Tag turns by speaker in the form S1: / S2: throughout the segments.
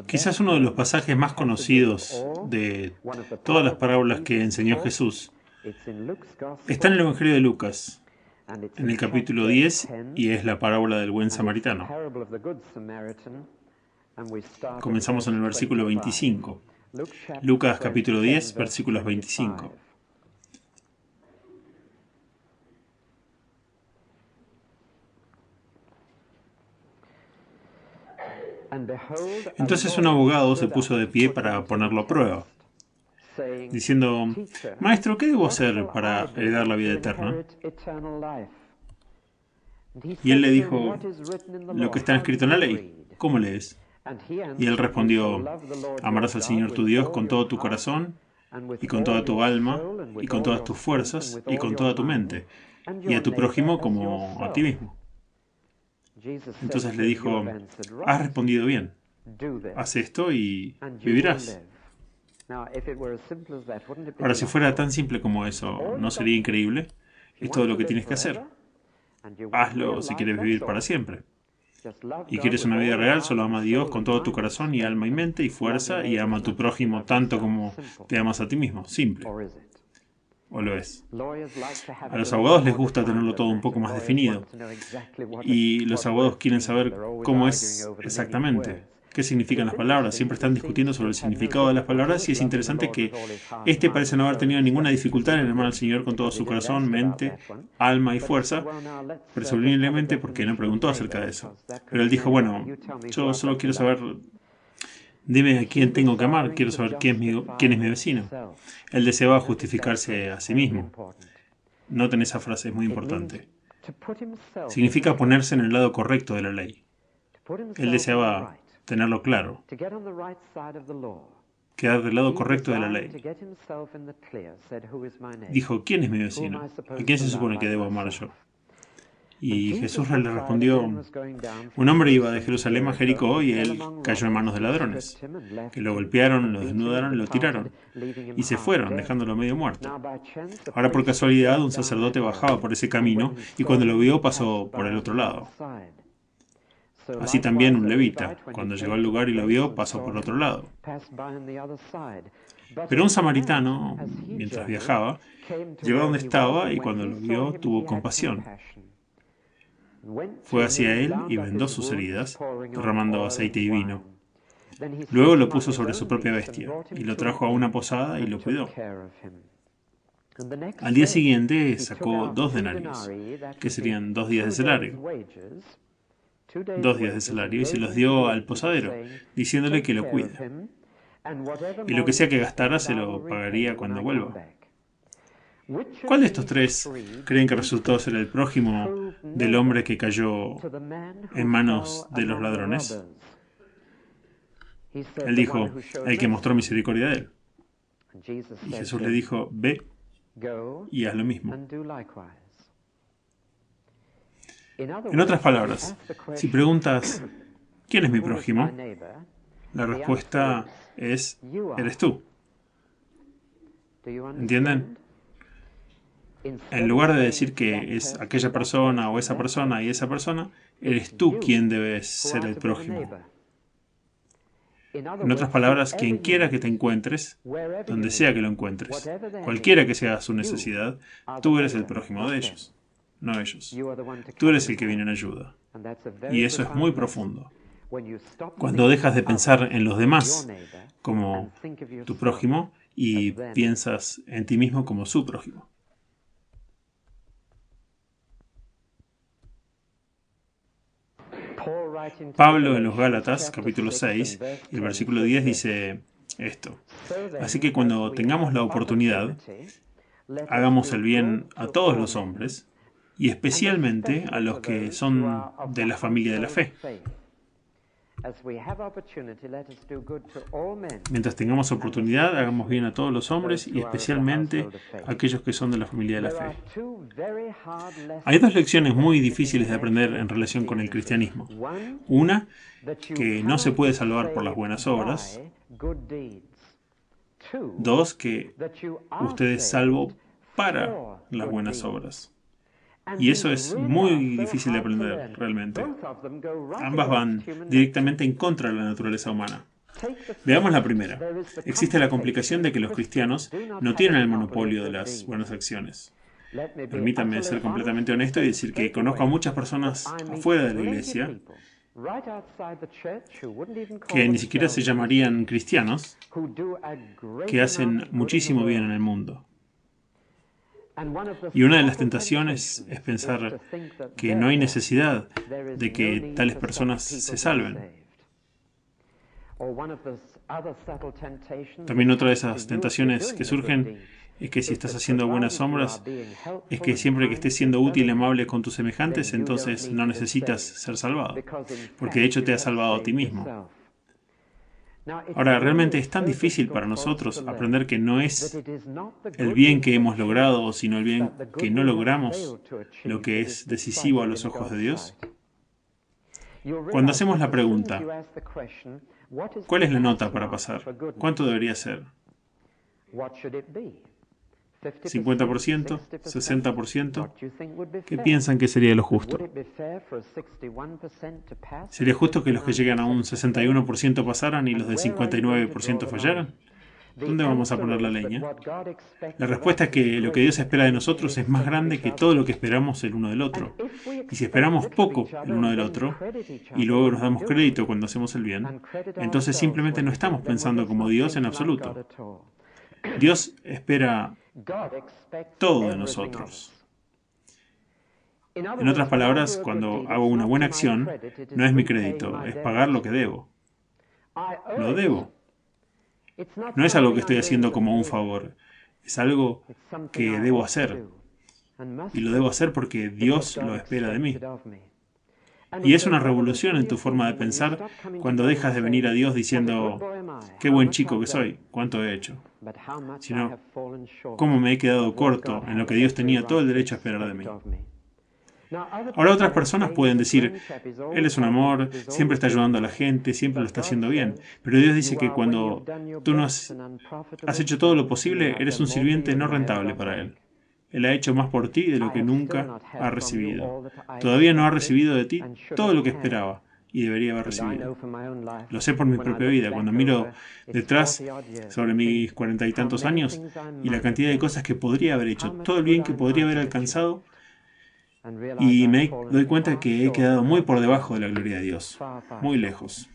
S1: Quizás uno de los pasajes más conocidos de todas las parábolas que enseñó Jesús está en el Evangelio de Lucas, en el capítulo 10, y es la parábola del buen samaritano. Comenzamos en el versículo 25. Lucas capítulo 10, versículos 25. Entonces un abogado se puso de pie para ponerlo a prueba, diciendo: Maestro, ¿qué debo hacer para heredar la vida eterna? Y él le dijo: lo que está escrito en la ley. ¿Cómo lees? Y él respondió: amarás al Señor tu Dios con todo tu corazón, y con toda tu alma, y con todas tus fuerzas, y con toda tu mente, y a tu prójimo como a ti mismo. Entonces le dijo: has respondido bien. Haz esto y vivirás. Ahora, si fuera tan simple como eso, ¿no sería increíble? Es todo lo que tienes que hacer. Hazlo si quieres vivir para siempre. Y quieres una vida real, solo ama a Dios con todo tu corazón y alma y mente y fuerza, y ama a tu prójimo tanto como te amas a ti mismo. Simple. ¿O lo es? A los abogados les gusta tenerlo todo un poco más definido. Y los abogados quieren saber cómo es exactamente, qué significan las palabras. Siempre están discutiendo sobre el significado de las palabras, y es interesante que este parece no haber tenido ninguna dificultad en amar al Señor con todo su corazón, mente, alma y fuerza, presumiblemente porque no preguntó acerca de eso. Pero él dijo: bueno, yo solo quiero saber, dime a quién tengo que amar, quiero saber quién es mi vecino. Él deseaba justificarse a sí mismo. Noten esa frase, es muy importante. Significa ponerse en el lado correcto de la ley. Él deseaba tenerlo claro, quedar del lado correcto de la ley. Dijo: ¿quién es mi vecino? ¿A quién se supone que debo amar yo? Y Jesús le respondió: un hombre iba de Jerusalén a Jericó, y él cayó en manos de ladrones, que lo golpearon, lo desnudaron y lo tiraron, y se fueron, dejándolo medio muerto. Ahora, por casualidad, un sacerdote bajaba por ese camino, y cuando lo vio, pasó por el otro lado. Así también un levita, cuando llegó al lugar y lo vio, pasó por otro lado. Pero un samaritano, mientras viajaba, llegó a donde estaba, y cuando lo vio, tuvo compasión. Fue hacia él y vendó sus heridas, derramando aceite y vino. Luego lo puso sobre su propia bestia, y lo trajo a una posada y lo cuidó. Al día siguiente sacó 2 denarios, que serían 2 días de salario. 2 días de salario, y se los dio al posadero, diciéndole que lo cuide. Y lo que sea que gastara se lo pagaría cuando vuelva. ¿Cuál de estos 3 creen que resultó ser el prójimo del hombre que cayó en manos de los ladrones? Él dijo: el que mostró misericordia de él. Y Jesús le dijo: ve y haz lo mismo. En otras palabras, si preguntas: ¿quién es mi prójimo?, la respuesta es: eres tú. ¿Entienden? En lugar de decir que es aquella persona o esa persona y esa persona, eres tú quien debes ser el prójimo. En otras palabras, quien quiera que te encuentres, donde sea que lo encuentres, cualquiera que sea su necesidad, tú eres el prójimo de ellos, no ellos. Tú eres el que viene en ayuda. Y eso es muy profundo. Cuando dejas de pensar en los demás como tu prójimo y piensas en ti mismo como su prójimo. Pablo en los Gálatas, capítulo 6, y el versículo 10 dice esto: así que cuando tengamos la oportunidad, hagamos el bien a todos los hombres, y especialmente a los que son de la familia de la fe. Mientras tengamos oportunidad, hagamos bien a todos los hombres, y especialmente a aquellos que son de la familia de la fe. Hay 2 lecciones muy difíciles de aprender en relación con el cristianismo. Una, que no se puede salvar por las buenas obras. 2, que usted es salvo para las buenas obras. Y eso es muy difícil de aprender, realmente. Ambas van directamente en contra de la naturaleza humana. Veamos la primera. Existe la complicación de que los cristianos no tienen el monopolio de las buenas acciones. Permítanme ser completamente honesto y decir que conozco a muchas personas afuera de la iglesia que ni siquiera se llamarían cristianos, que hacen muchísimo bien en el mundo. Y una de las tentaciones es pensar que no hay necesidad de que tales personas se salven. También otra de esas tentaciones que surgen es que si estás haciendo buenas obras, es que siempre que estés siendo útil y amable con tus semejantes, entonces no necesitas ser salvado, porque de hecho te has salvado a ti mismo. Ahora, realmente es tan difícil para nosotros aprender que no es el bien que hemos logrado, sino el bien que no logramos, lo que es decisivo a los ojos de Dios. Cuando hacemos la pregunta, ¿cuál es la nota para pasar? ¿Cuánto debería ser? ¿50%? ¿60%? ¿Qué piensan que sería lo justo? ¿Sería justo que los que llegan a un 61% pasaran y los del 59% fallaran? ¿Dónde vamos a poner la leña? La respuesta es que lo que Dios espera de nosotros es más grande que todo lo que esperamos el uno del otro. Y si esperamos poco el uno del otro, y luego nos damos crédito cuando hacemos el bien, entonces simplemente no estamos pensando como Dios en absoluto. Dios espera todo de nosotros. En otras palabras, cuando hago una buena acción, no es mi crédito, es pagar lo que debo. Lo debo. No es algo que estoy haciendo como un favor, es algo que debo hacer. Y lo debo hacer porque Dios lo espera de mí. Y es una revolución en tu forma de pensar cuando dejas de venir a Dios diciendo, qué buen chico que soy, cuánto he hecho, sino cómo me he quedado corto en lo que Dios tenía todo el derecho a esperar de mí. Ahora otras personas pueden decir, Él es un amor, siempre está ayudando a la gente, siempre lo está haciendo bien. Pero Dios dice que cuando tú no has hecho todo lo posible, eres un sirviente no rentable para Él. Él ha hecho más por ti de lo que nunca ha recibido. Todavía no ha recibido de ti todo lo que esperaba y debería haber recibido. Lo sé por mi propia vida. Cuando miro detrás sobre mis 40 y tantos años y la cantidad de cosas que podría haber hecho, todo el bien que podría haber alcanzado, y me doy cuenta que he quedado muy por debajo de la gloria de Dios, muy lejos.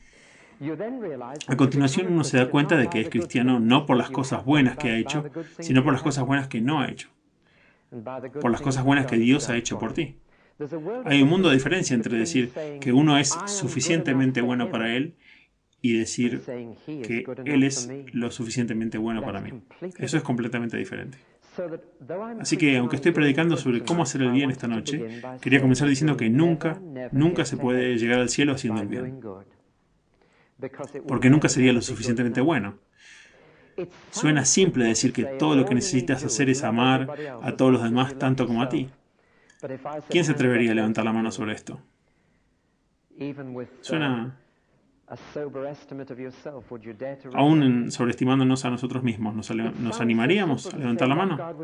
S1: A continuación uno se da cuenta de que es cristiano no por las cosas buenas que ha hecho, sino por las cosas buenas que no ha hecho, por las cosas buenas que Dios ha hecho por ti. Hay un mundo de diferencia entre decir que uno es suficientemente bueno para Él y decir que Él es lo suficientemente bueno para mí. Eso es completamente diferente. Así que, aunque estoy predicando sobre cómo hacer el bien esta noche, quería comenzar diciendo que nunca se puede llegar al cielo haciendo el bien. Porque nunca sería lo suficientemente bueno. Suena simple decir que todo lo que necesitas hacer es amar a todos los demás tanto como a ti. ¿Quién se atrevería a levantar la mano sobre esto? Suena... Aún sobreestimándonos a nosotros mismos, ¿nos animaríamos a levantar la mano?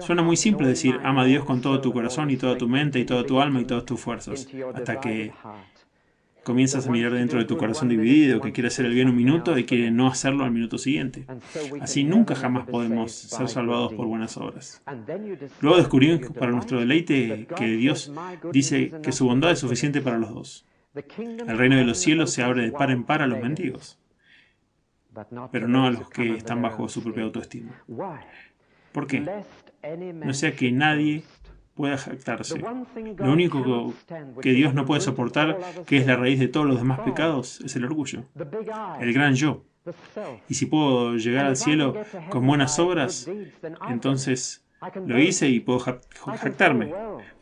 S1: Suena muy simple decir, ama a Dios con todo tu corazón y toda tu mente y toda tu alma y todas tus fuerzas, hasta que comienzas a mirar dentro de tu corazón dividido, que quiere hacer el bien un minuto y quiere no hacerlo al minuto siguiente. Así nunca jamás podemos ser salvados por buenas obras. Luego descubrimos para nuestro deleite que Dios dice que su bondad es suficiente para los dos. El reino de los cielos se abre de par en par a los mendigos, pero no a los que están bajo su propia autoestima. ¿Por qué? No sea que nadie pueda jactarse. Lo único que Dios no puede soportar, que es la raíz de todos los demás pecados, es el orgullo, el gran yo. Y si puedo llegar al cielo con buenas obras, entonces lo hice y puedo jactarme.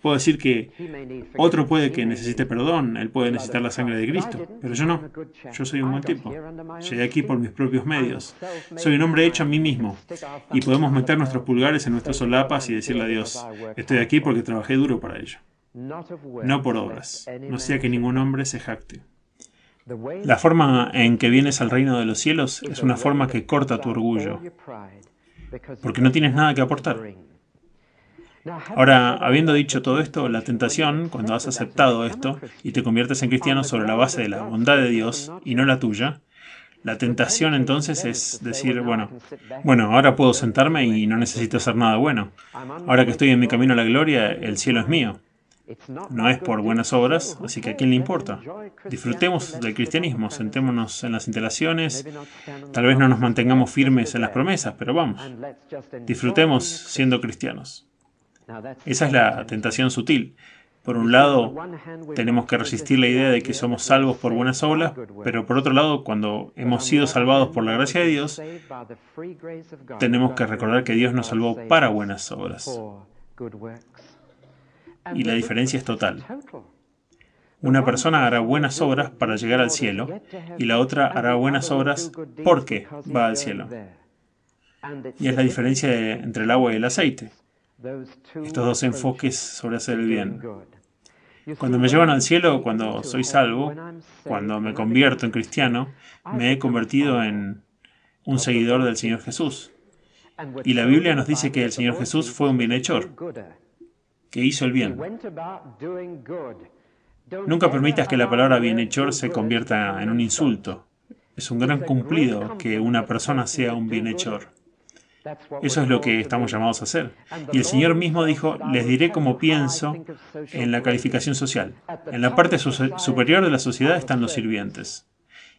S1: Puedo decir que otro puede que necesite perdón, él puede necesitar la sangre de Cristo, pero yo no. Yo soy un buen tipo. Llegué aquí por mis propios medios. Soy un hombre hecho a mí mismo. Y podemos meter nuestros pulgares en nuestras solapas y decirle a Dios, estoy aquí porque trabajé duro para ello. No por obras. No sea que ningún hombre se jacte. La forma en que vienes al reino de los cielos es una forma que corta tu orgullo, porque no tienes nada que aportar. Ahora, habiendo dicho todo esto, la tentación, cuando has aceptado esto y te conviertes en cristiano sobre la base de la bondad de Dios y no la tuya, la tentación entonces es decir, bueno, ahora puedo sentarme y no necesito hacer nada bueno. Ahora que estoy en mi camino a la gloria, el cielo es mío. No es por buenas obras, así que ¿a quién le importa? Disfrutemos del cristianismo, sentémonos en las instalaciones, tal vez no nos mantengamos firmes en las promesas, pero vamos, disfrutemos siendo cristianos. Esa es la tentación sutil. Por un lado, tenemos que resistir la idea de que somos salvos por buenas obras, pero por otro lado, cuando hemos sido salvados por la gracia de Dios, tenemos que recordar que Dios nos salvó para buenas obras. Y la diferencia es total. Una persona hará buenas obras para llegar al cielo y la otra hará buenas obras porque va al cielo. Y es la diferencia entre el agua y el aceite. Estos dos enfoques sobre hacer el bien. Cuando me llevan al cielo, cuando soy salvo, cuando me convierto en cristiano, me he convertido en un seguidor del Señor Jesús. Y la Biblia nos dice que el Señor Jesús fue un bienhechor, que hizo el bien. Nunca permitas que la palabra bienhechor se convierta en un insulto. Es un gran cumplido que una persona sea un bienhechor. Eso es lo que estamos llamados a hacer. Y el Señor mismo dijo, les diré cómo pienso en la calificación social. En la parte superior de la sociedad están los sirvientes.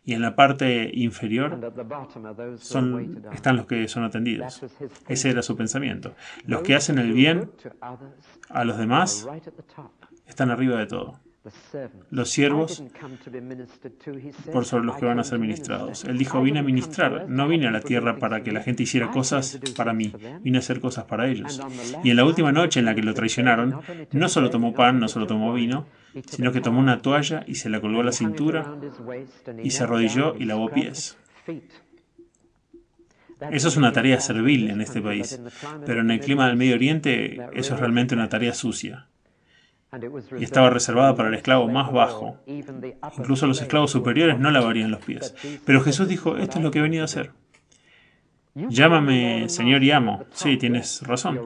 S1: Y en la parte inferior están los que son atendidos. Ese era su pensamiento. Los que hacen el bien a los demás están arriba de todo. Los siervos por sobre los que van a ser ministrados. Él dijo, vine a ministrar, no vine a la tierra para que la gente hiciera cosas para mí, vine a hacer cosas para ellos. Y en la última noche en la que lo traicionaron, no solo tomó pan, no solo tomó vino, sino que tomó una toalla y se la colgó a la cintura y se arrodilló y lavó pies. Eso es una tarea servil en este país, pero en el clima del Medio Oriente eso es realmente una tarea sucia. Y estaba reservada para el esclavo más bajo. Incluso los esclavos superiores no lavarían los pies. Pero Jesús dijo, esto es lo que he venido a hacer. Llámame Señor y amo. Sí, tienes razón.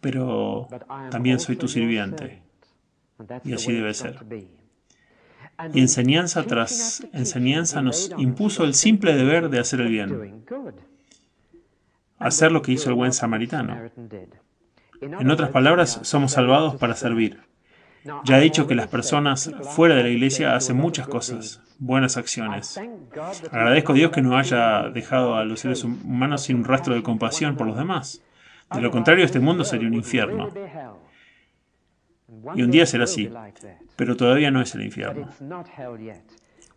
S1: Pero también soy tu sirviente. Y así debe ser. Y enseñanza tras enseñanza nos impuso el simple deber de hacer el bien. Hacer lo que hizo el buen samaritano. En otras palabras, somos salvados para servir. Ya he dicho que las personas fuera de la iglesia hacen muchas cosas, buenas acciones. Agradezco a Dios que no haya dejado a los seres humanos sin un rastro de compasión por los demás. De lo contrario, este mundo sería un infierno. Y un día será así, pero todavía no es el infierno.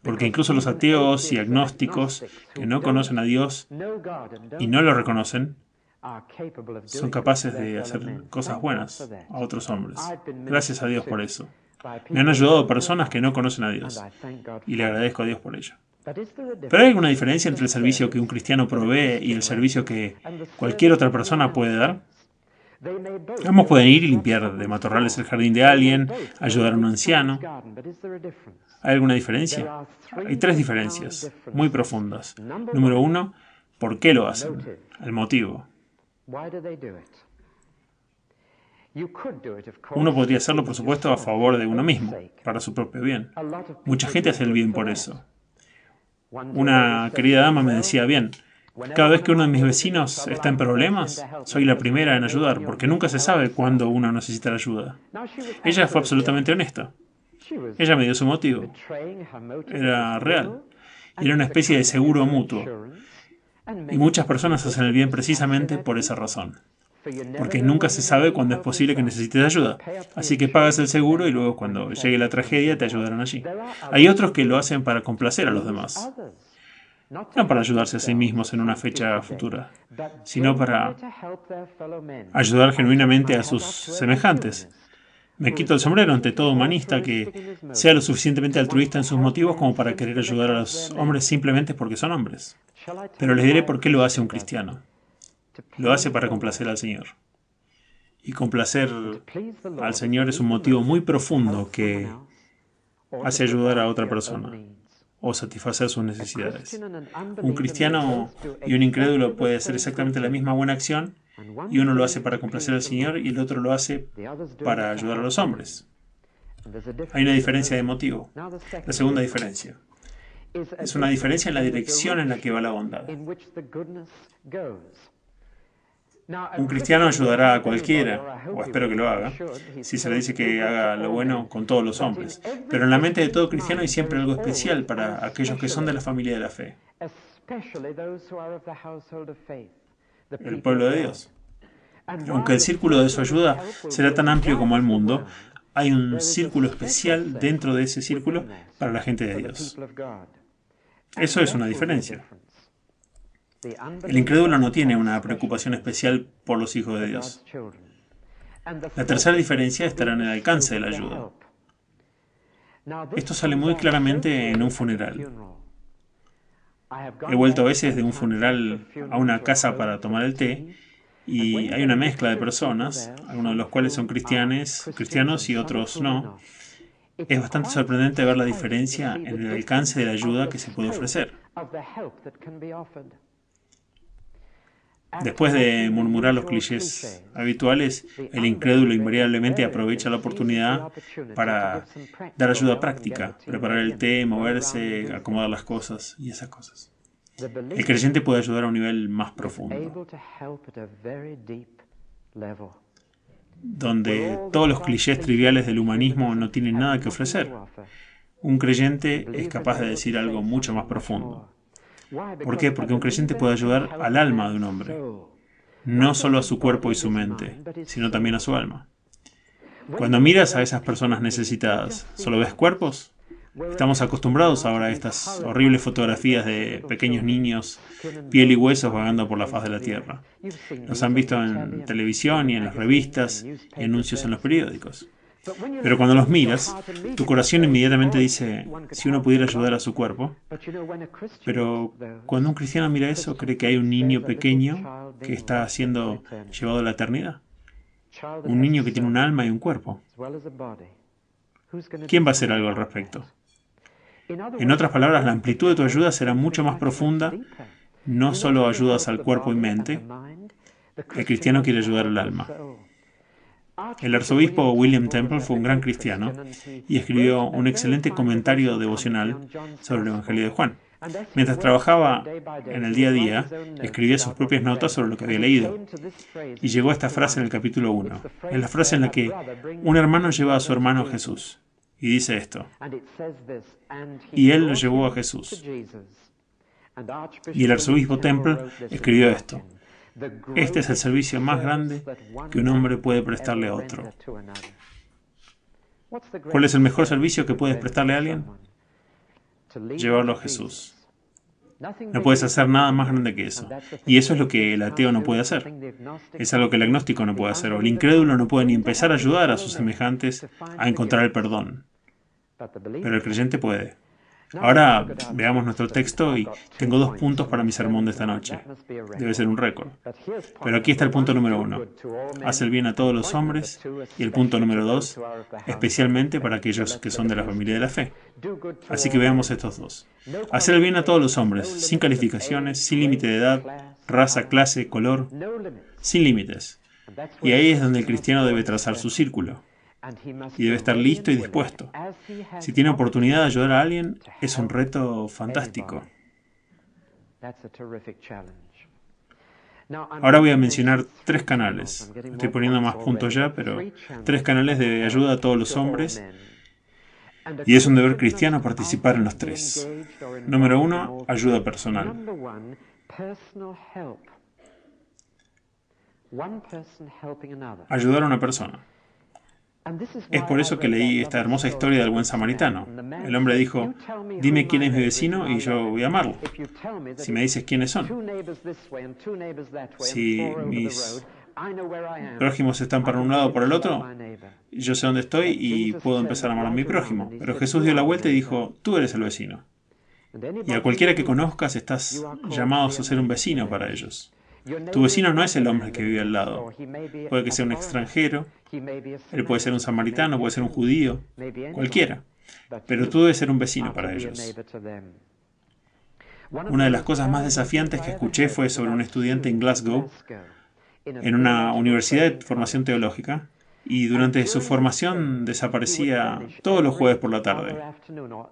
S1: Porque incluso los ateos y agnósticos que no conocen a Dios y no lo reconocen, son capaces de hacer cosas buenas a otros hombres. Gracias a Dios por eso. Me han ayudado personas que no conocen a Dios y le agradezco a Dios por ello. ¿Pero hay alguna diferencia entre el servicio que un cristiano provee y el servicio que cualquier otra persona puede dar? Ambos pueden ir y limpiar de matorrales el jardín de alguien, ayudar a un anciano. ¿Hay alguna diferencia? Hay tres diferencias muy profundas. Número uno, ¿por qué lo hacen? El motivo. Uno podría hacerlo, por supuesto, a favor de uno mismo, para su propio bien. Mucha gente hace el bien por eso. Una querida dama me decía, bien, cada vez que uno de mis vecinos está en problemas, soy la primera en ayudar, porque nunca se sabe cuándo uno necesita la ayuda. Ella fue absolutamente honesta. Ella me dio su motivo. Era real. Era una especie de seguro mutuo. Y muchas personas hacen el bien precisamente por esa razón. Porque nunca se sabe cuándo es posible que necesites ayuda. Así que pagas el seguro y luego cuando llegue la tragedia te ayudarán allí. Hay otros que lo hacen para complacer a los demás. No para ayudarse a sí mismos en una fecha futura, sino para ayudar genuinamente a sus semejantes. Me quito el sombrero ante todo humanista que sea lo suficientemente altruista en sus motivos como para querer ayudar a los hombres simplemente porque son hombres. Pero les diré por qué lo hace un cristiano. Lo hace para complacer al Señor. Y complacer al Señor es un motivo muy profundo que hace ayudar a otra persona o satisfacer sus necesidades. Un cristiano y un incrédulo puede hacer exactamente la misma buena acción y uno lo hace para complacer al Señor y el otro lo hace para ayudar a los hombres. Hay una diferencia de motivo. La segunda diferencia es una diferencia en la dirección en la que va la bondad. Un cristiano ayudará a cualquiera, o espero que lo haga, si se le dice que haga lo bueno con todos los hombres. Pero en la mente de todo cristiano hay siempre algo especial para aquellos que son de la familia de la fe, el pueblo de Dios. Aunque el círculo de su ayuda será tan amplio como el mundo, hay un círculo especial dentro de ese círculo para la gente de Dios. Eso es una diferencia. El incrédulo no tiene una preocupación especial por los hijos de Dios. La tercera diferencia estará en el alcance de la ayuda. Esto sale muy claramente en un funeral. He vuelto a veces de un funeral a una casa para tomar el té y hay una mezcla de personas, algunos de los cuales son cristianos y otros no. Es bastante sorprendente ver la diferencia en el alcance de la ayuda que se puede ofrecer. Después de murmurar los clichés habituales, el incrédulo invariablemente aprovecha la oportunidad para dar ayuda práctica, preparar el té, moverse, acomodar las cosas y esas cosas. El creyente puede ayudar a un nivel más profundo, donde todos los clichés triviales del humanismo no tienen nada que ofrecer. Un creyente es capaz de decir algo mucho más profundo. ¿Por qué? Porque un creyente puede ayudar al alma de un hombre, no solo a su cuerpo y su mente, sino también a su alma. Cuando miras a esas personas necesitadas, ¿solo ves cuerpos? Estamos acostumbrados ahora a estas horribles fotografías de pequeños niños, piel y huesos vagando por la faz de la tierra. Los han visto en televisión y en las revistas y anuncios en los periódicos. Pero cuando los miras, tu corazón inmediatamente dice, si uno pudiera ayudar a su cuerpo. Pero cuando un cristiano mira eso, cree que hay un niño pequeño que está siendo llevado a la eternidad. Un niño que tiene un alma y un cuerpo. ¿Quién va a hacer algo al respecto? En otras palabras, la amplitud de tu ayuda será mucho más profunda. No solo ayudas al cuerpo y mente. El cristiano quiere ayudar al alma. El arzobispo William Temple fue un gran cristiano y escribió un excelente comentario devocional sobre el Evangelio de Juan. Mientras trabajaba en el día a día, escribía sus propias notas sobre lo que había leído. Y llegó a esta frase en el capítulo 1. Es la frase en la que un hermano lleva a su hermano a Jesús. Y dice esto. Y él lo llevó a Jesús. Y el arzobispo Temple escribió esto. Este es el servicio más grande que un hombre puede prestarle a otro. ¿Cuál es el mejor servicio que puedes prestarle a alguien? Llevarlo a Jesús. No puedes hacer nada más grande que eso. Y eso es lo que el ateo no puede hacer. Es algo que el agnóstico no puede hacer. O el incrédulo no puede ni empezar a ayudar a sus semejantes a encontrar el perdón. Pero el creyente puede. Ahora veamos nuestro texto y tengo 2 puntos para mi sermón de esta noche. Debe ser un récord. Pero aquí está el punto número 1. Haz el bien a todos los hombres. Y el punto número 2, especialmente para aquellos que son de la familia de la fe. Así que veamos estos 2. Hacer el bien a todos los hombres, sin calificaciones, sin límite de edad, raza, clase, color, sin límites. Y ahí es donde el cristiano debe trazar su círculo. Y debe estar listo y dispuesto. Si tiene oportunidad de ayudar a alguien, es un reto fantástico. Ahora voy a mencionar 3 canales. Estoy poniendo más puntos ya, pero 3 canales de ayuda a todos los hombres. Y es un deber cristiano participar en los 3. Número 1, ayuda personal. Ayudar a una persona. Es por eso que leí esta hermosa historia del buen samaritano. El hombre dijo, dime quién es mi vecino y yo voy a amarlo. Si me dices quiénes son. Si mis prójimos están para un lado o por el otro, yo sé dónde estoy y puedo empezar a amar a mi prójimo. Pero Jesús dio la vuelta y dijo, tú eres el vecino. Y a cualquiera que conozcas estás llamados a ser un vecino para ellos. Tu vecino no es el hombre que vive al lado. Puede que sea un extranjero, él puede ser un samaritano, puede ser un judío, cualquiera. Pero tú debes ser un vecino para ellos. Una de las cosas más desafiantes que escuché fue sobre un estudiante en Glasgow en una universidad de formación teológica, y durante su formación desaparecía todos los jueves por la tarde.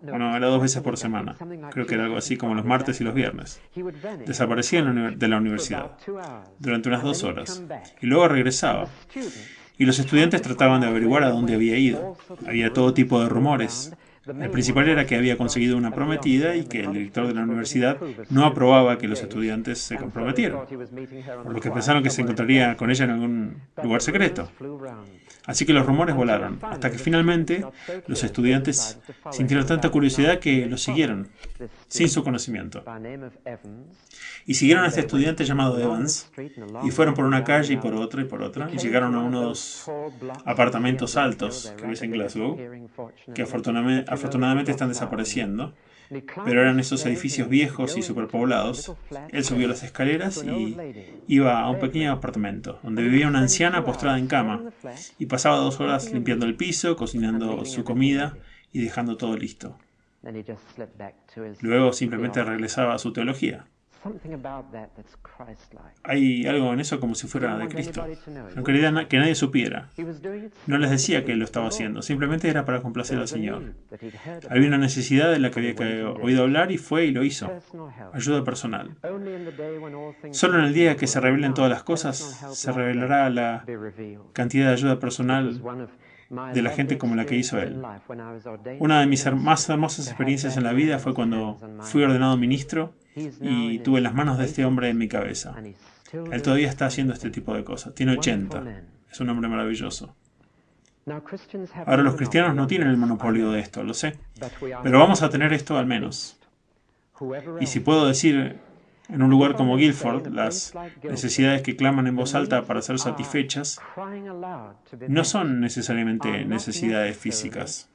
S1: Bueno, era 2 veces por semana. Creo que era algo así como los martes y los viernes. Desaparecía de la universidad durante unas 2 horas y luego regresaba. Y los estudiantes trataban de averiguar a dónde había ido. Había todo tipo de rumores. El principal era que había conseguido una prometida y que el director de la universidad no aprobaba que los estudiantes se comprometieran, por lo que pensaron que se encontraría con ella en algún lugar secreto. Así que los rumores volaron, hasta que finalmente los estudiantes sintieron tanta curiosidad que los siguieron, sin su conocimiento. Y siguieron a este estudiante llamado Evans, y fueron por una calle y por otra, y llegaron a unos apartamentos altos que ves en Glasgow, que afortunadamente están desapareciendo, pero eran esos edificios viejos y superpoblados. Él subió las escaleras y iba a un pequeño apartamento, donde vivía una anciana postrada en cama, y pasaba 2 horas limpiando el piso, cocinando su comida y dejando todo listo. Luego simplemente regresaba a su teología. Hay algo en eso como si fuera de Cristo. No quería que nadie supiera. No les decía que él lo estaba haciendo, simplemente era para complacer al Señor. Había una necesidad de la que había oído hablar y fue y lo hizo. Ayuda personal. Solo en el día que se revelen todas las cosas, se revelará la cantidad de ayuda personal de la gente como la que hizo él. Una de mis más hermosas experiencias en la vida fue cuando fui ordenado ministro y tuve las manos de este hombre en mi cabeza. Él todavía está haciendo este tipo de cosas. Tiene 80. Es un hombre maravilloso. Ahora los cristianos no tienen el monopolio de esto, lo sé. Pero vamos a tener esto al menos. Y si puedo decir, en un lugar como Guildford, las necesidades que claman en voz alta para ser satisfechas no son necesariamente necesidades físicas.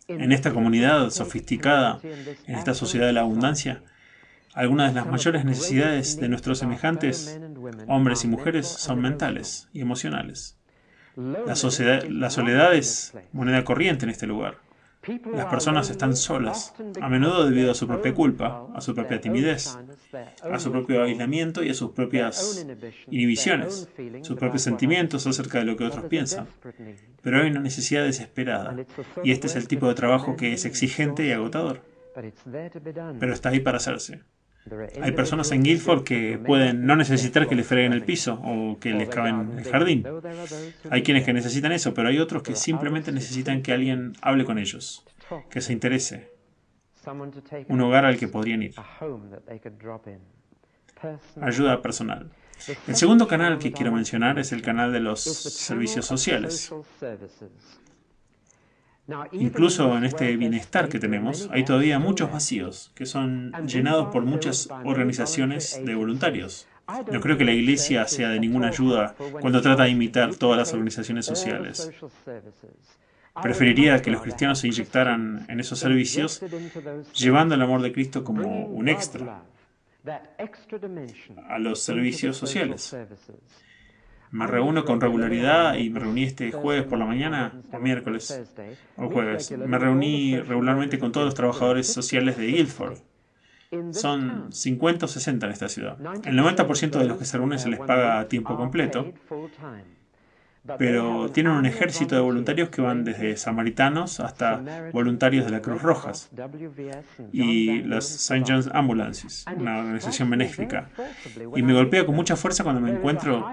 S1: En esta comunidad sofisticada, en esta sociedad de la abundancia, algunas de las mayores necesidades de nuestros semejantes, hombres y mujeres, son mentales y emocionales. La soledad es moneda corriente en este lugar. Las personas están solas, a menudo debido a su propia culpa, a su propia timidez, a su propio aislamiento y a sus propias inhibiciones, sus propios sentimientos acerca de lo que otros piensan. Pero hay una necesidad desesperada, y este es el tipo de trabajo que es exigente y agotador. Pero está ahí para hacerse. Hay personas en Guildford que pueden no necesitar que les freguen el piso o que les caben el jardín. Hay quienes que necesitan eso, pero hay otros que simplemente necesitan que alguien hable con ellos, que se interese. Un hogar al que podrían ir. Ayuda personal. El segundo canal que quiero mencionar es el canal de los servicios sociales. Incluso en este bienestar que tenemos, hay todavía muchos vacíos que son llenados por muchas organizaciones de voluntarios. No creo que la Iglesia sea de ninguna ayuda cuando trata de imitar todas las organizaciones sociales. Preferiría que los cristianos se inyectaran en esos servicios llevando el amor de Cristo como un extra a los servicios sociales. Me reúno con regularidad y me reuní este jueves por la mañana, o miércoles, o jueves. Me reuní regularmente con todos los trabajadores sociales de Guildford. Son 50 o 60 en esta ciudad. El 90% de los que se reúnen se les paga a tiempo completo, pero tienen un ejército de voluntarios que van desde samaritanos hasta voluntarios de la Cruz Roja y las St. John's Ambulances, una organización benéfica. Y me golpea con mucha fuerza cuando me encuentro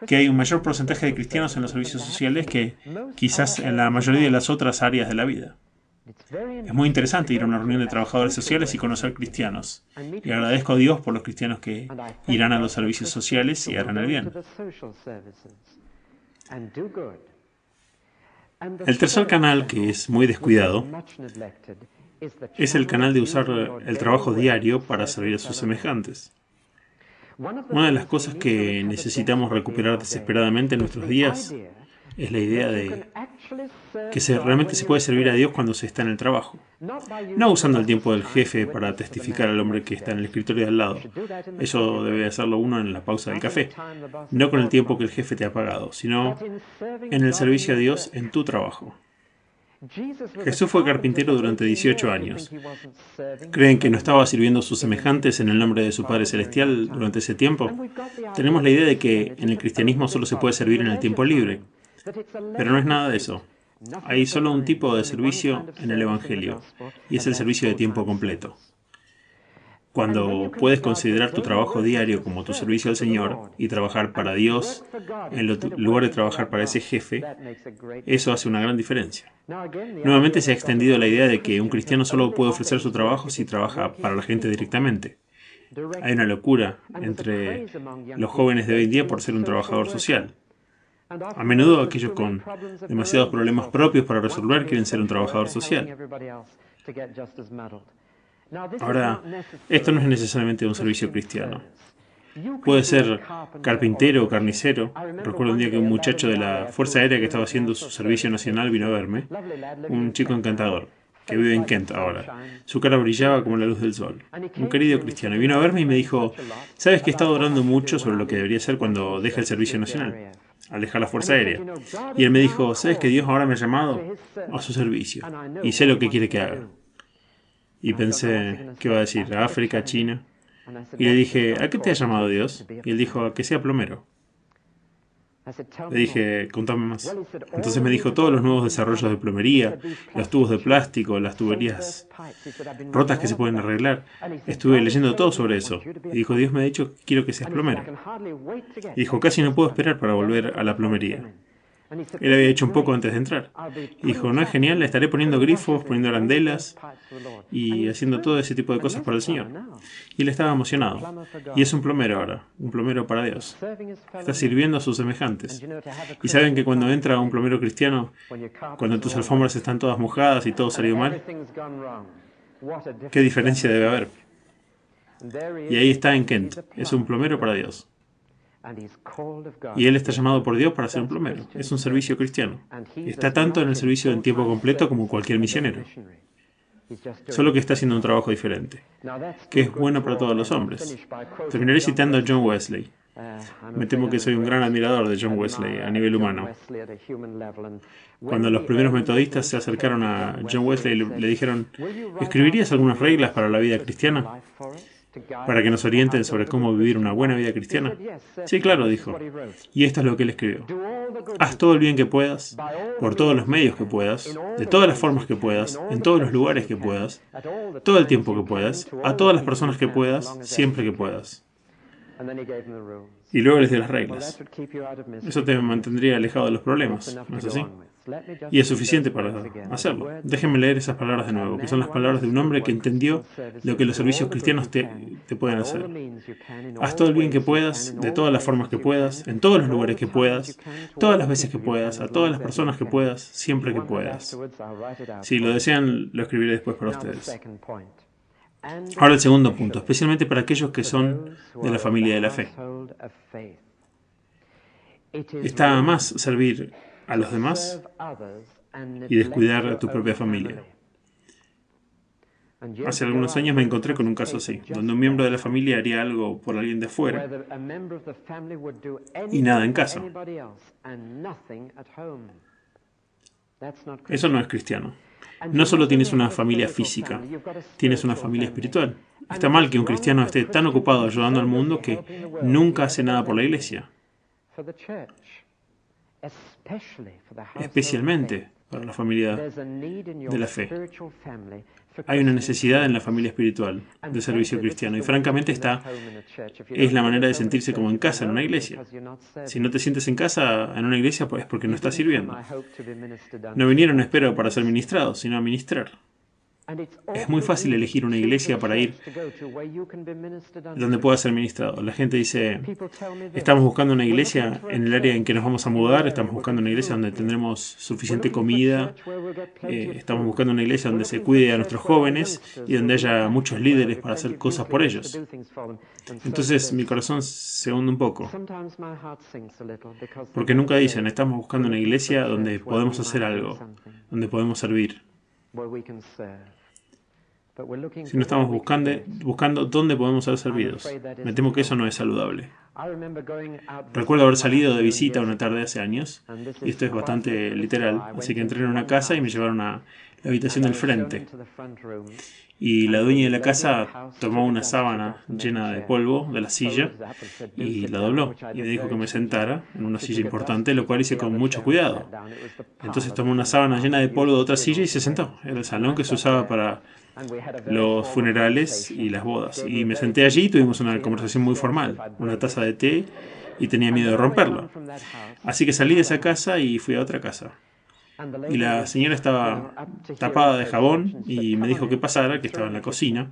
S1: que hay un mayor porcentaje de cristianos en los servicios sociales que quizás en la mayoría de las otras áreas de la vida. Es muy interesante ir a una reunión de trabajadores sociales y conocer cristianos. Y agradezco a Dios por los cristianos que irán a los servicios sociales y harán el bien. El tercer canal, que es muy descuidado, es el canal de usar el trabajo diario para servir a sus semejantes. Una de las cosas que necesitamos recuperar desesperadamente en nuestros días es la idea de que realmente se puede servir a Dios cuando se está en el trabajo. No usando el tiempo del jefe para testificar al hombre que está en el escritorio de al lado. Eso debe hacerlo uno en la pausa del café. No con el tiempo que el jefe te ha pagado, sino en el servicio a Dios en tu trabajo. Jesús fue carpintero durante 18 años. ¿Creen que no estaba sirviendo a sus semejantes en el nombre de su Padre Celestial durante ese tiempo? Tenemos la idea de que en el cristianismo solo se puede servir en el tiempo libre, pero no es nada de eso. Hay solo un tipo de servicio en el Evangelio, y es el servicio de tiempo completo. Cuando puedes considerar tu trabajo diario como tu servicio al Señor y trabajar para Dios en lugar de trabajar para ese jefe, eso hace una gran diferencia. Nuevamente se ha extendido la idea de que un cristiano solo puede ofrecer su trabajo si trabaja para la gente directamente. Hay una locura entre los jóvenes de hoy en día por ser un trabajador social. A menudo aquellos con demasiados problemas propios para resolver quieren ser un trabajador social. Ahora, esto no es necesariamente un servicio cristiano. Puede ser carpintero o carnicero. Recuerdo un día que un muchacho de la Fuerza Aérea que estaba haciendo su servicio nacional vino a verme, un chico encantador, que vive en Kent ahora. Su cara brillaba como la luz del sol. Un querido cristiano. Y vino a verme y me dijo, ¿sabes que he estado orando mucho sobre lo que debería hacer cuando deje el servicio nacional? Al dejar la Fuerza Aérea. Y él me dijo, ¿sabes que Dios ahora me ha llamado a su servicio? Y sé lo que quiere que haga. Y pensé, ¿qué va a decir? ¿A África, China? Y le dije, ¿a qué te ha llamado Dios? Y él dijo, a que sea plomero. Le dije, contame más. Entonces me dijo todos los nuevos desarrollos de plomería, los tubos de plástico, las tuberías rotas que se pueden arreglar. Estuve leyendo todo sobre eso. Y dijo, Dios me ha dicho que quiero que seas plomero. Y dijo, casi no puedo esperar para volver a la plomería. Él había hecho un poco antes de entrar. Y dijo, ¿no es genial? Le estaré poniendo grifos, poniendo arandelas y haciendo todo ese tipo de cosas para el Señor. Y él estaba emocionado. Y es un plomero ahora, un plomero para Dios. Está sirviendo a sus semejantes. Y saben que cuando entra un plomero cristiano, cuando tus alfombras están todas mojadas y todo salió mal, ¿qué diferencia debe haber? Y ahí está en Kent. Es un plomero para Dios. Y él está llamado por Dios para ser un plomero. Es un servicio cristiano. Y está tanto en el servicio en tiempo completo como cualquier misionero. Solo que está haciendo un trabajo diferente, que es bueno para todos los hombres. Terminaré citando a John Wesley. Me temo que soy un gran admirador de John Wesley a nivel humano. Cuando los primeros metodistas se acercaron a John Wesley le dijeron, ¿escribirías algunas reglas para la vida cristiana? Para que nos orienten sobre cómo vivir una buena vida cristiana. Sí, claro, dijo. Y esto es lo que él escribió. Haz todo el bien que puedas, por todos los medios que puedas, de todas las formas que puedas, en todos los lugares que puedas, todo el tiempo que puedas, a todas las personas que puedas, siempre que puedas. Y luego les dio las reglas. Eso te mantendría alejado de los problemas, ¿no es así? Y es suficiente para hacerlo. Déjenme leer esas palabras de nuevo, que son las palabras de un hombre que entendió lo que los servicios cristianos te pueden hacer. Haz todo el bien que puedas, de todas las formas que puedas, en todos los lugares que puedas, todas las veces que puedas, a todas las personas que puedas, siempre que puedas. Si lo desean, lo escribiré después para ustedes. Ahora el segundo punto, especialmente para aquellos que son de la familia de la fe. Está a más servir a los demás y descuidar a tu propia familia. Hace algunos años me encontré con un caso así, donde un miembro de la familia haría algo por alguien de afuera y nada en casa. Eso no es cristiano. No solo tienes una familia física, tienes una familia espiritual. Está mal que un cristiano esté tan ocupado ayudando al mundo que nunca hace nada por la iglesia. Especialmente para la familia de la fe. Hay una necesidad en la familia espiritual de servicio cristiano y francamente es la manera de sentirse como en casa en una iglesia. Si no te sientes en casa en una iglesia, pues es porque no estás sirviendo. No vinieron, espero, para ser ministrados, sino a ministrar. Es muy fácil elegir una iglesia para ir donde pueda ser ministrado. La gente dice, estamos buscando una iglesia en el área en que nos vamos a mudar, estamos buscando una iglesia donde tendremos suficiente comida, estamos buscando una iglesia donde se cuide a nuestros jóvenes y donde haya muchos líderes para hacer cosas por ellos. Entonces mi corazón se hunde un poco, porque nunca dicen, estamos buscando una iglesia donde podemos hacer algo, donde podemos servir. Si no estamos buscando dónde podemos ser servidos. Me temo que eso no es saludable. Recuerdo haber salido de visita una tarde hace años, y esto es bastante literal, así que entré en una casa y me llevaron a la habitación del frente. Y la dueña de la casa tomó una sábana llena de polvo de la silla y la dobló. Y me dijo que me sentara en una silla importante, lo cual hice con mucho cuidado. Entonces tomó una sábana llena de polvo de otra silla y se sentó. Era el salón que se usaba para los funerales y las bodas. Y me senté allí y tuvimos una conversación muy formal, una taza de té, y tenía miedo de romperla. Así que salí de esa casa y fui a otra casa. Y la señora estaba tapada de jabón y me dijo que pasara, que estaba en la cocina.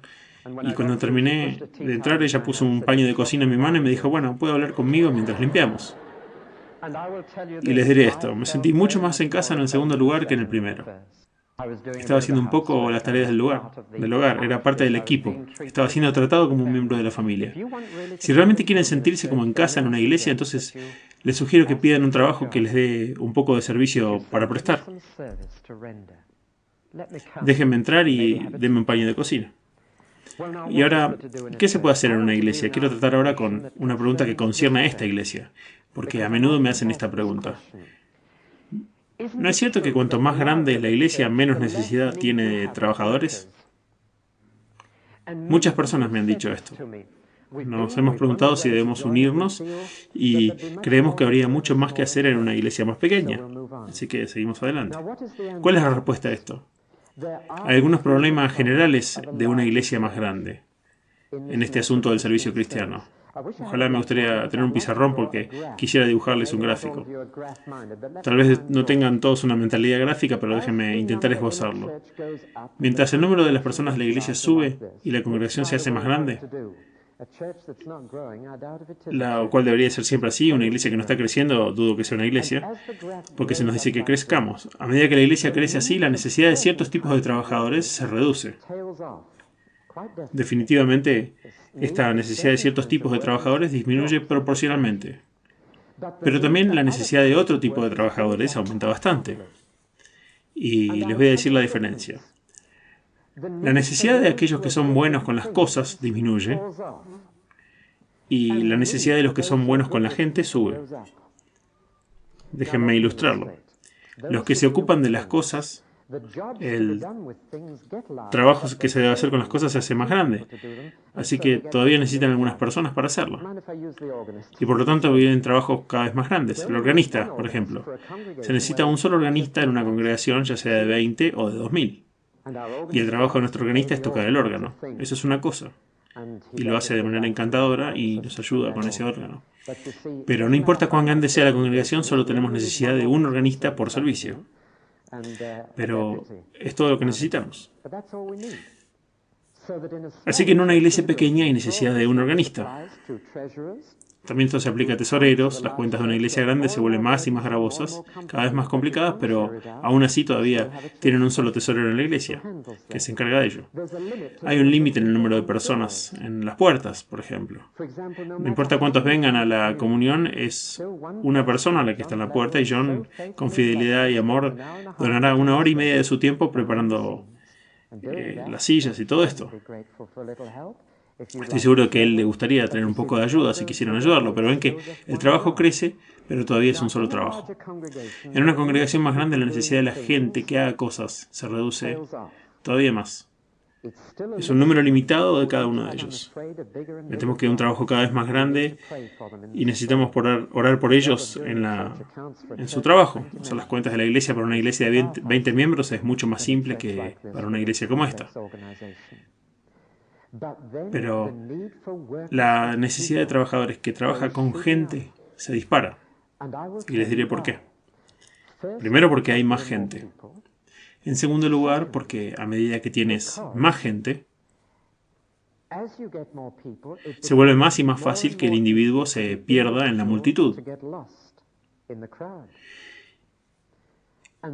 S1: Y cuando terminé de entrar, ella puso un paño de cocina en mi mano y me dijo, bueno, ¿puede hablar conmigo mientras limpiamos? Y les diré esto, me sentí mucho más en casa en el segundo lugar que en el primero. Estaba haciendo un poco las tareas del hogar, era parte del equipo. Estaba siendo tratado como un miembro de la familia. Si realmente quieren sentirse como en casa en una iglesia, entonces les sugiero que pidan un trabajo que les dé un poco de servicio para prestar. Déjenme entrar y denme un paño de cocina. Y ahora, ¿qué se puede hacer en una iglesia? Quiero tratar ahora con una pregunta que concierne a esta iglesia, porque a menudo me hacen esta pregunta. ¿No es cierto que cuanto más grande es la iglesia, menos necesidad tiene de trabajadores? Muchas personas me han dicho esto. Nos hemos preguntado si debemos unirnos y creemos que habría mucho más que hacer en una iglesia más pequeña. Así que seguimos adelante. ¿Cuál es la respuesta a esto? Hay algunos problemas generales de una iglesia más grande en este asunto del servicio cristiano. Ojalá me gustaría tener un pizarrón porque quisiera dibujarles un gráfico. Tal vez no tengan todos una mentalidad gráfica, pero déjenme intentar esbozarlo. Mientras el número de las personas de la iglesia sube y la congregación se hace más grande, lo cual debería ser siempre así, una iglesia que no está creciendo, dudo que sea una iglesia, porque se nos dice que crezcamos. A medida que la iglesia crece así, la necesidad de ciertos tipos de trabajadores se reduce. Definitivamente, esta necesidad de ciertos tipos de trabajadores disminuye proporcionalmente. Pero también la necesidad de otro tipo de trabajadores aumenta bastante. Y les voy a decir la diferencia. La necesidad de aquellos que son buenos con las cosas disminuye y la necesidad de los que son buenos con la gente sube. Déjenme ilustrarlo. Los que se ocupan de las cosas, el trabajo que se debe hacer con las cosas se hace más grande. Así que todavía necesitan algunas personas para hacerlo. Y por lo tanto vienen trabajos cada vez más grandes. El organista, por ejemplo. Se necesita un solo organista en una congregación, ya sea de 20 o de 2000. Y el trabajo de nuestro organista es tocar el órgano. Eso es una cosa. Y lo hace de manera encantadora y nos ayuda con ese órgano. Pero no importa cuán grande sea la congregación, solo tenemos necesidad de un organista por servicio. Pero es todo lo que necesitamos. Así que en una iglesia pequeña hay necesidad de un organista. También esto se aplica a tesoreros. Las cuentas de una iglesia grande se vuelven más y más gravosas, cada vez más complicadas, pero aún así todavía tienen un solo tesorero en la iglesia, que se encarga de ello. Hay un límite en el número de personas en las puertas, por ejemplo. No importa cuántos vengan a la comunión, es una persona la que está en la puerta y John, con fidelidad y amor, donará 1 hora y media de su tiempo preparando las sillas y todo esto. Estoy seguro que a él le gustaría tener un poco de ayuda si quisieran ayudarlo, pero ven que el trabajo crece, pero todavía es un solo trabajo. En una congregación más grande la necesidad de la gente que haga cosas se reduce todavía más. Es un número limitado de cada uno de ellos. Me temo que un trabajo cada vez más grande y necesitamos orar por ellos en su trabajo. Usar las cuentas de la iglesia para una iglesia de 20 miembros es mucho más simple que para una iglesia como esta. Pero la necesidad de trabajadores que trabaja con gente se dispara. Y les diré por qué. Primero, porque hay más gente. En segundo lugar, porque a medida que tienes más gente, se vuelve más y más fácil que el individuo se pierda en la multitud.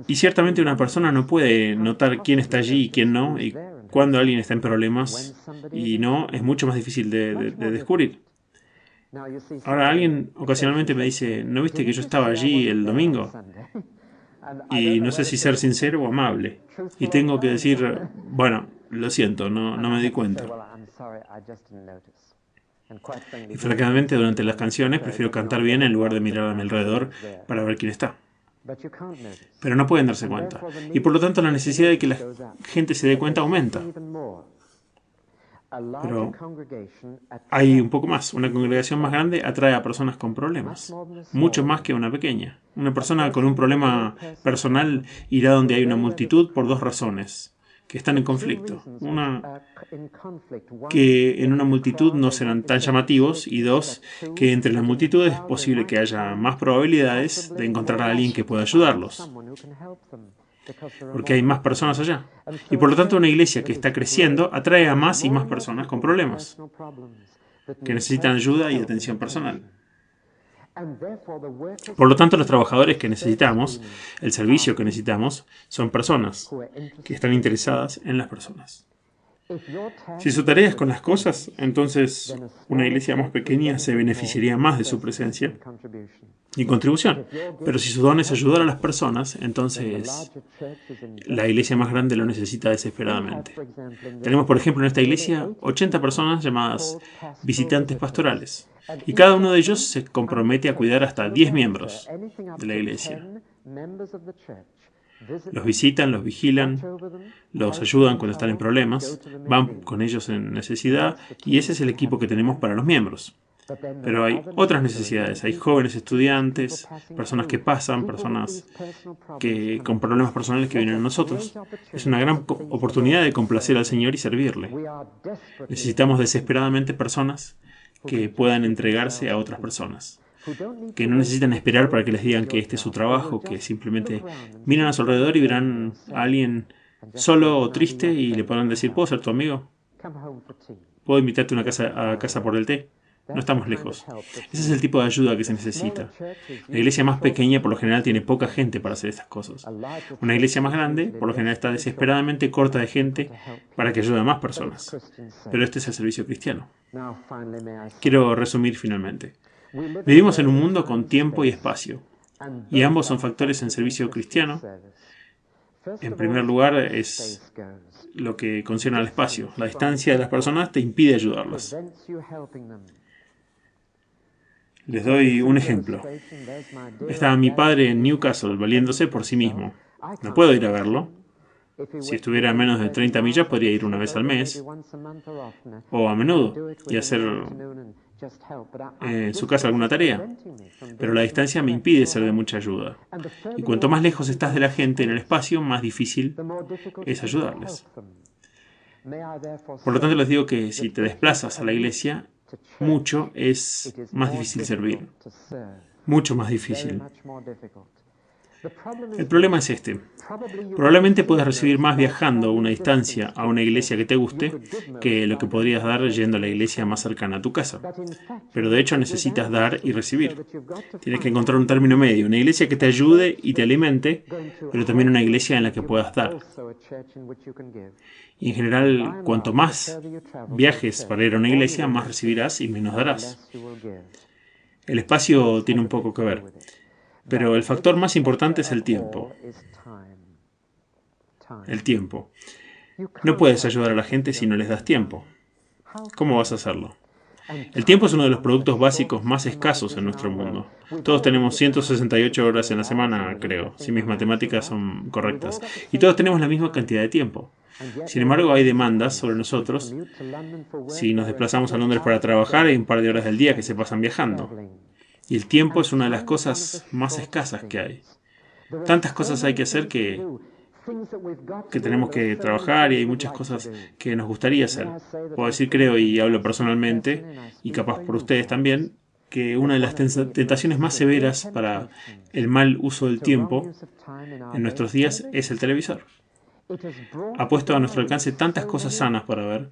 S1: Y ciertamente una persona no puede notar quién está allí y quién no, y cuando alguien está en problemas y no, es mucho más difícil de descubrir. Ahora, alguien ocasionalmente me dice, ¿no viste que yo estaba allí el domingo? Y no sé si ser sincero o amable. Y tengo que decir, bueno, Lo siento, no me di cuenta. Y francamente, durante las canciones prefiero cantar bien en lugar de mirar a mi alrededor para ver quién está. Pero no pueden darse cuenta. Y por lo tanto la necesidad de que la gente se dé cuenta aumenta. Pero hay un poco más. Una congregación más grande atrae a personas con problemas. Mucho más que una pequeña. Una persona con un problema personal irá donde hay una multitud por dos razones que están en conflicto. Una, que en una multitud no serán tan llamativos, y dos, que entre la multitud es posible que haya más probabilidades de encontrar a alguien que pueda ayudarlos, porque hay más personas allá. Y por lo tanto una iglesia que está creciendo atrae a más y más personas con problemas, que necesitan ayuda y atención personal. Por lo tanto, los trabajadores que necesitamos, el servicio que necesitamos, son personas que están interesadas en las personas. Si su tarea es con las cosas, entonces una iglesia más pequeña se beneficiaría más de su presencia y contribución. Pero si su don es ayudar a las personas, entonces la iglesia más grande lo necesita desesperadamente. Tenemos, por ejemplo, en esta iglesia 80 personas llamadas visitantes pastorales. Y cada uno de ellos se compromete a cuidar hasta 10 miembros de la iglesia. Los visitan, los vigilan, los ayudan cuando están en problemas, van con ellos en necesidad, y ese es el equipo que tenemos para los miembros. Pero hay otras necesidades, hay jóvenes estudiantes, personas que pasan, personas con problemas personales que vienen a nosotros. Es una gran oportunidad de complacer al Señor y servirle. Necesitamos desesperadamente personas que puedan entregarse a otras personas, que no necesitan esperar para que les digan que este es su trabajo, que simplemente miran a su alrededor y verán a alguien solo o triste y le podrán decir: ¿puedo ser tu amigo? ¿Puedo invitarte a casa por el té? No estamos lejos. Ese es el tipo de ayuda que se necesita. La iglesia más pequeña por lo general tiene poca gente para hacer estas cosas. Una iglesia más grande por lo general está desesperadamente corta de gente para que ayude a más personas. Pero este es el servicio cristiano. Quiero resumir finalmente. Vivimos en un mundo con tiempo y espacio, y ambos son factores en servicio cristiano. En primer lugar es lo que concierne al espacio. La distancia de las personas te impide ayudarlas. Les doy un ejemplo. Estaba mi padre en Newcastle valiéndose por sí mismo. No puedo ir a verlo. Si estuviera a menos de 30 millas podría ir una vez al mes o a menudo y hacer en su casa alguna tarea. Pero la distancia me impide ser de mucha ayuda. Y cuanto más lejos estás de la gente en el espacio, más difícil es ayudarles. Por lo tanto, les digo que si te desplazas a la iglesia mucho, es más difícil servir. Mucho más difícil. El problema es este. Probablemente puedas recibir más viajando una distancia a una iglesia que te guste que lo que podrías dar yendo a la iglesia más cercana a tu casa. Pero de hecho necesitas dar y recibir. Tienes que encontrar un término medio, una iglesia que te ayude y te alimente, pero también una iglesia en la que puedas dar. Y en general, cuanto más viajes para ir a una iglesia, más recibirás y menos darás. El espacio tiene un poco que ver. Pero el factor más importante es el tiempo. El tiempo. No puedes ayudar a la gente si no les das tiempo. ¿Cómo vas a hacerlo? El tiempo es uno de los productos básicos más escasos en nuestro mundo. Todos tenemos 168 horas en la semana, creo, si mis matemáticas son correctas. Y todos tenemos la misma cantidad de tiempo. Sin embargo, hay demandas sobre nosotros. Si nos desplazamos a Londres para trabajar, hay un par de horas del día que se pasan viajando. Y el tiempo es una de las cosas más escasas que hay. Tantas cosas hay que hacer que tenemos que trabajar, y hay muchas cosas que nos gustaría hacer. Puedo decir, creo, y hablo personalmente, y capaz por ustedes también, que una de las tentaciones más severas para el mal uso del tiempo en nuestros días es el televisor. Ha puesto a nuestro alcance tantas cosas sanas para ver,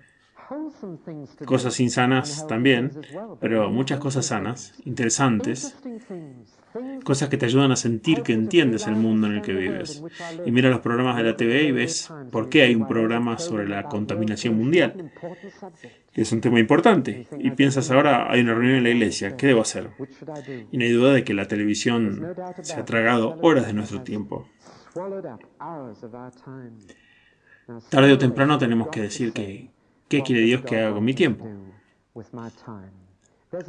S1: cosas insanas también, pero muchas cosas sanas, interesantes, cosas que te ayudan a sentir que entiendes el mundo en el que vives. Y mira los programas de la TV y ves por qué hay un programa sobre la contaminación mundial, que es un tema importante. Y piensas, ahora hay una reunión en la iglesia, ¿qué debo hacer? Y no hay duda de que la televisión se ha tragado horas de nuestro tiempo. Tarde o temprano tenemos que decir que, ¿qué quiere Dios que haga con mi tiempo?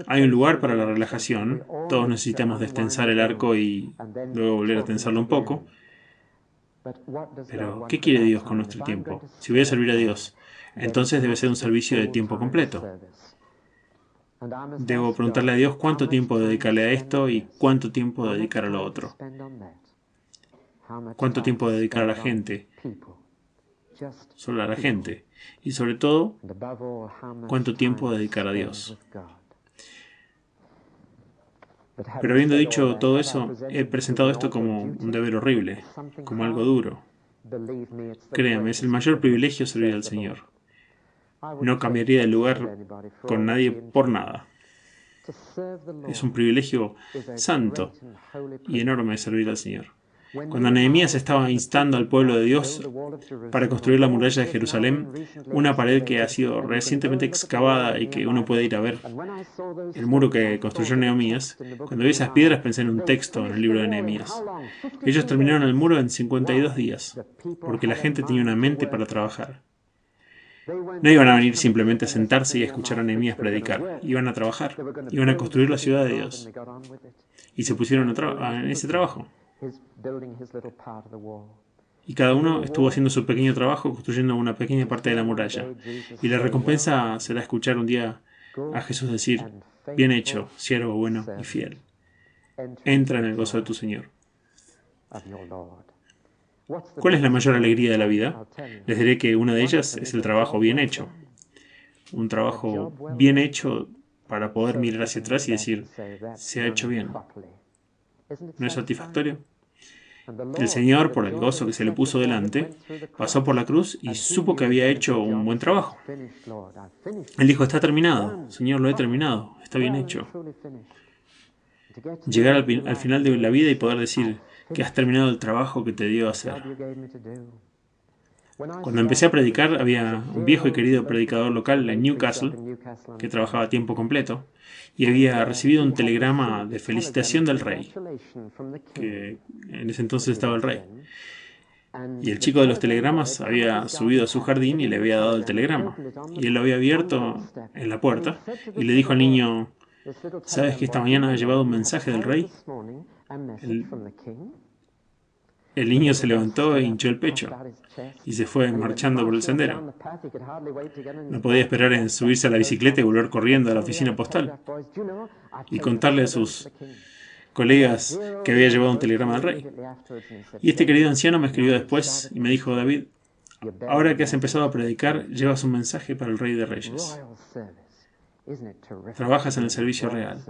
S1: Hay un lugar para la relajación, todos necesitamos destensar el arco y luego volver a tensarlo un poco, pero ¿qué quiere Dios con nuestro tiempo? Si voy a servir a Dios, entonces debe ser un servicio de tiempo completo. Debo preguntarle a Dios cuánto tiempo dedicarle a esto y cuánto tiempo dedicar a lo otro. Cuánto tiempo dedicar a la gente, solo a la gente. Y sobre todo, cuánto tiempo dedicar a Dios. Pero habiendo dicho todo eso, he presentado esto como un deber horrible, como algo duro. Créame, es el mayor privilegio servir al Señor. No cambiaría de lugar con nadie por nada. Es un privilegio santo y enorme servir al Señor. Cuando Nehemías estaba instando al pueblo de Dios para construir la muralla de Jerusalén, una pared que ha sido recientemente excavada y que uno puede ir a ver, el muro que construyó Nehemías, cuando vi esas piedras pensé en un texto en el libro de Nehemías. Ellos terminaron el muro en 52 días, porque la gente tenía una mente para trabajar. No iban a venir simplemente a sentarse y a escuchar a Nehemías predicar, iban a trabajar, iban a construir la ciudad de Dios. Y se pusieron en ese trabajo. Y cada uno estuvo haciendo su pequeño trabajo construyendo una pequeña parte de la muralla. Y la recompensa será escuchar un día a Jesús decir, bien hecho, siervo bueno y fiel. Entra en el gozo de tu Señor. ¿Cuál es la mayor alegría de la vida? Les diré que una de ellas es el trabajo bien hecho. Un trabajo bien hecho para poder mirar hacia atrás y decir, se ha hecho bien. ¿No es satisfactorio? El Señor, por el gozo que se le puso delante, pasó por la cruz y supo que había hecho un buen trabajo. Él dijo, está terminado. Señor, lo he terminado. Está bien hecho. Llegar al final de la vida y poder decir que has terminado el trabajo que te dio hacer. Cuando empecé a predicar, había un viejo y querido predicador local en Newcastle, que trabajaba a tiempo completo, y había recibido un telegrama de felicitación del rey, que en ese entonces estaba el rey. Y el chico de los telegramas había subido a su jardín y le había dado el telegrama. Y él lo había abierto en la puerta y le dijo al niño, ¿sabes que esta mañana ha llevado un mensaje del rey? El niño se levantó e hinchó el pecho y se fue marchando por el sendero. No podía esperar en subirse a la bicicleta y volver corriendo a la oficina postal y contarle a sus colegas que había llevado un telegrama del rey. Y este querido anciano me escribió después y me dijo, David, ahora que has empezado a predicar, llevas un mensaje para el Rey de Reyes. Trabajas en el servicio real.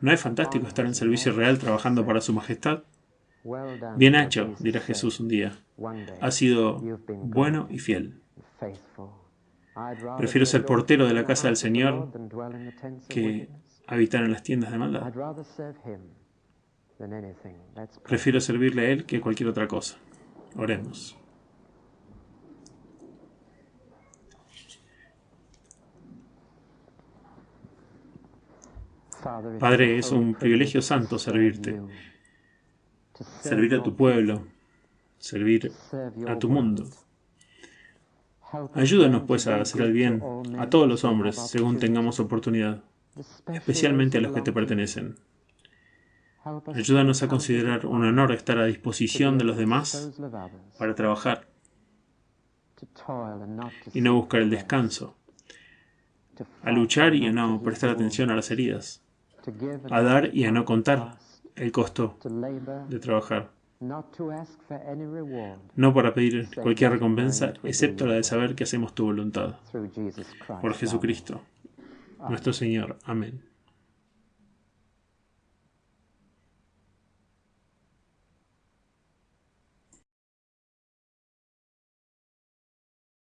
S1: ¿No es fantástico estar en servicio real trabajando para su majestad? Bien hecho, dirá Jesús un día. Has sido bueno y fiel. Prefiero ser portero de la casa del Señor que habitar en las tiendas de maldad. Prefiero servirle a Él que cualquier otra cosa. Oremos. Padre, es un privilegio santo servirte. Servir a tu pueblo, servir a tu mundo. Ayúdanos, pues, a hacer el bien a todos los hombres, según tengamos oportunidad, especialmente a los que te pertenecen. Ayúdanos a considerar un honor estar a disposición de los demás para trabajar y no buscar el descanso, a luchar y a no prestar atención a las heridas, a dar y a no contar el costo de trabajar, no para pedir cualquier recompensa, excepto la de saber que hacemos tu voluntad. Por Jesucristo, nuestro Señor. Amén.